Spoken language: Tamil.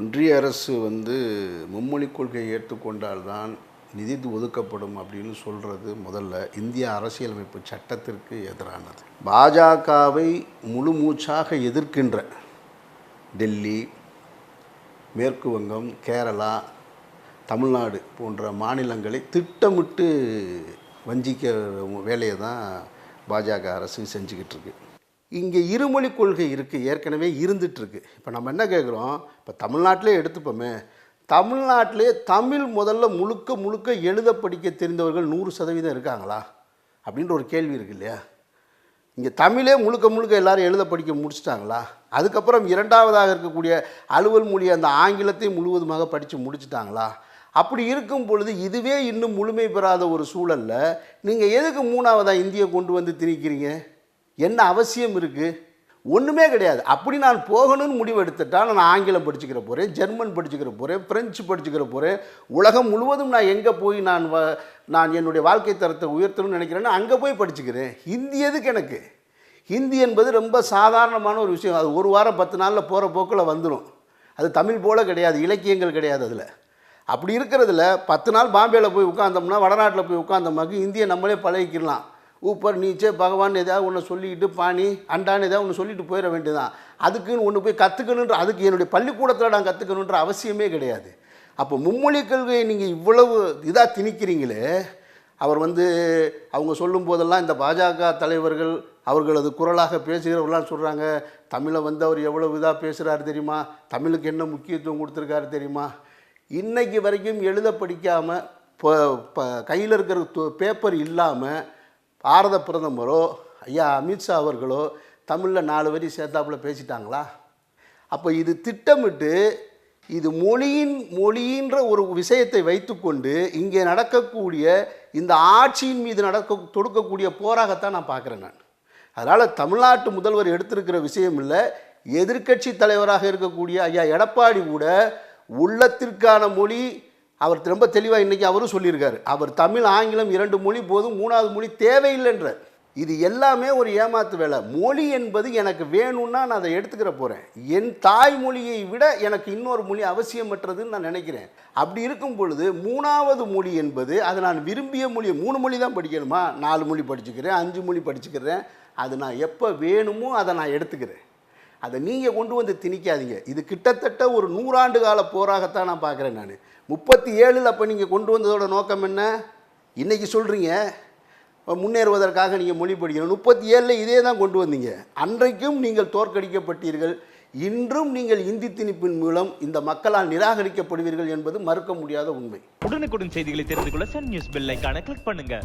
ஒன்றிய அரசு மும்மொழிக் கொள்கையை ஏற்றுக்கொண்டால்தான் நிதி ஒதுக்கப்படும் அப்படின்னு சொல்கிறது முதல்ல இந்திய அரசியலமைப்பு சட்டத்திற்கு எதிரானது. பாஜகவை முழு மூச்சாக எதிர்க்கின்ற டெல்லி, மேற்கு வங்கம், கேரளா, தமிழ்நாடு போன்ற மாநிலங்களை திட்டமிட்டு வஞ்சிக்க வேலையை தான் பாஜக அரசு செஞ்சுக்கிட்டு இருக்கு. இங்கே இருமொழி கொள்கை இருக்குது, ஏற்கனவே இருந்துகிட்ருக்கு. இப்போ நம்ம என்ன கேட்குறோம், இப்போ தமிழ்நாட்டிலே எடுத்துப்போமே, தமிழ்நாட்டிலே தமிழ் முதல்ல முழுக்க முழுக்க எழுத படிக்க தெரிந்தவர்கள் 100% இருக்காங்களா அப்படின்ற ஒரு கேள்வி இருக்குது இல்லையா? இங்கே தமிழே முழுக்க முழுக்க எல்லோரும் எழுத படிக்க முடிச்சிட்டாங்களா? அதுக்கப்புறம் இரண்டாவதாக இருக்கக்கூடிய அலுவல் மொழி அந்த ஆங்கிலத்தை முழுவதுமாக படித்து முடிச்சிட்டாங்களா? அப்படி இருக்கும் பொழுது இதுவே இன்னும் முழுமை பெறாத ஒரு சூழலில் நீங்கள் எதுக்கு மூணாவதாக இந்தியை கொண்டு வந்து திணிக்கிறீங்க? என்ன அவசியம் இருக்குது? ஒன்றுமே கிடையாது. அப்படி நான் போகணும்னு முடிவு எடுத்துட்டால் நான் ஆங்கிலம் படிச்சுக்கிற போகிறேன், ஜெர்மன் படிச்சுக்கிற போகிறேன், ஃப்ரெஞ்சு படிச்சுக்கிற போகிறேன். உலகம் முழுவதும் நான் எங்கே போய் நான் என்னுடைய வாழ்க்கை தரத்தை உயர்த்தணும்னு நினைக்கிறேன்னா அங்கே போய் படிச்சுக்கிறேன். ஹிந்தி எதுக்கு எனக்கு? ஹிந்தி என்பது ரொம்ப சாதாரணமான ஒரு விஷயம். அது ஒரு வாரம் 10 நாளில் போகிற போக்கில் வந்துடும். அது தமிழ் போல் கிடையாது, இலக்கியங்கள் கிடையாது அதில். அப்படி இருக்கிறதுல 10 நாள் பாம்பேயில் போய் உட்காந்தோம்னா, வடநாட்டில் போய் உட்காந்தோம்னாக்கு இந்தியை நம்மளே பழகிக்கலாம். ஊப்பர், நீச்சே, பகவான் ஏதாவது ஒன்று சொல்லிக்கிட்டு, பாணி, அண்டான்னு ஏதாவது ஒன்று சொல்லிட்டு போயிட வேண்டியதான். அதுக்குன்னு ஒன்று போய் கற்றுக்கணுன்ற, அதுக்கு என்னுடைய பள்ளிக்கூடத்தில் நான் கற்றுக்கணுன்ற அவசியமே கிடையாது. அப்போ மும்மொழி கல்வியை நீங்கள் இவ்வளவு இதாக திணிக்கிறீங்களே. அவர் அவங்க சொல்லும் போதெல்லாம் இந்த பாஜக தலைவர்கள் அவர்களது குரலாக பேசுகிறவர்களாம் சொல்கிறாங்க, தமிழை அவர் எவ்வளவு இதாக பேசுகிறாரு தெரியுமா, தமிழுக்கு என்ன முக்கியத்துவம் கொடுத்துருக்காரு தெரியுமா. இன்றைக்கு வரைக்கும் எழுத படிக்காமல் கையில் இருக்கிற பேப்பர் இல்லாமல் பாரத பிரதமரோ ஐயா அமித்ஷா அவர்களோ தமிழில் 4 வரி சேர்த்தாப்பில் பேசிட்டாங்களா? அப்போ இது திட்டமிட்டு இது மொழின்ற ஒரு விஷயத்தை வைத்துக்கொண்டு இங்கே நடக்கக்கூடிய இந்த ஆட்சியின் மீது தொடுக்கக்கூடிய போராகத்தான் நான் பார்க்குறேன் நான். அதனால் தமிழ்நாட்டு முதல்வர் எடுத்திருக்கிற விஷயம் இல்லை. எதிர்க்கட்சி தலைவராக இருக்கக்கூடிய ஐயா எடப்பாடி கூட உள்ளத்திற்கான மொழி அவர் ரொம்ப தெளிவாக இன்றைக்கி அவரும் சொல்லியிருக்காரு. அவர் தமிழ், ஆங்கிலம் 2 மொழி போதும், 3வது மொழி தேவையில்லைன்றார். இது எல்லாமே ஒரு ஏமாத்து வேலை. மொழி என்பது எனக்கு வேணும்னா நான் அதை எடுத்துக்கிற போகிறேன். என் தாய்மொழியை விட எனக்கு இன்னொரு மொழி அவசியமற்றதுன்னு நான் நினைக்கிறேன். அப்படி இருக்கும் பொழுது 3வது மொழி என்பது அது நான் விரும்பிய மொழி. 3 மொழி தான் படிக்கணுமா? 4 மொழி படிச்சுக்கிறேன், 5 மொழி படிச்சுக்கிறேன். அது நான் எப்போ வேணுமோ அதை நான் எடுத்துக்கிறேன். அதை நீங்கள் கொண்டு வந்து திணிக்காதீங்க. இது கிட்டத்தட்ட ஒரு 100 ஆண்டு கால போராகத்தான் நான் பார்க்குறேன் நான். 37 அப்போ நீங்கள் கொண்டு வந்ததோட நோக்கம் என்ன? இன்றைக்கி சொல்கிறீங்க முன்னேறுவதற்காக நீங்கள் மொழி படிக்கணும். 37 இதே தான் கொண்டு வந்தீங்க. அன்றைக்கும் நீங்கள் தோற்கடிக்கப்பட்டீர்கள். இன்றும் நீங்கள் இந்தி திணிப்பின் மூலம் இந்த மக்களால் நிராகரிக்கப்படுவீர்கள் என்பது மறுக்க முடியாத உண்மை. உடனுக்குடன் செய்திகளை தெரிந்து கொள்ள சன் நியூஸ் பெல் ஐகானை கிளிக் பண்ணுங்க.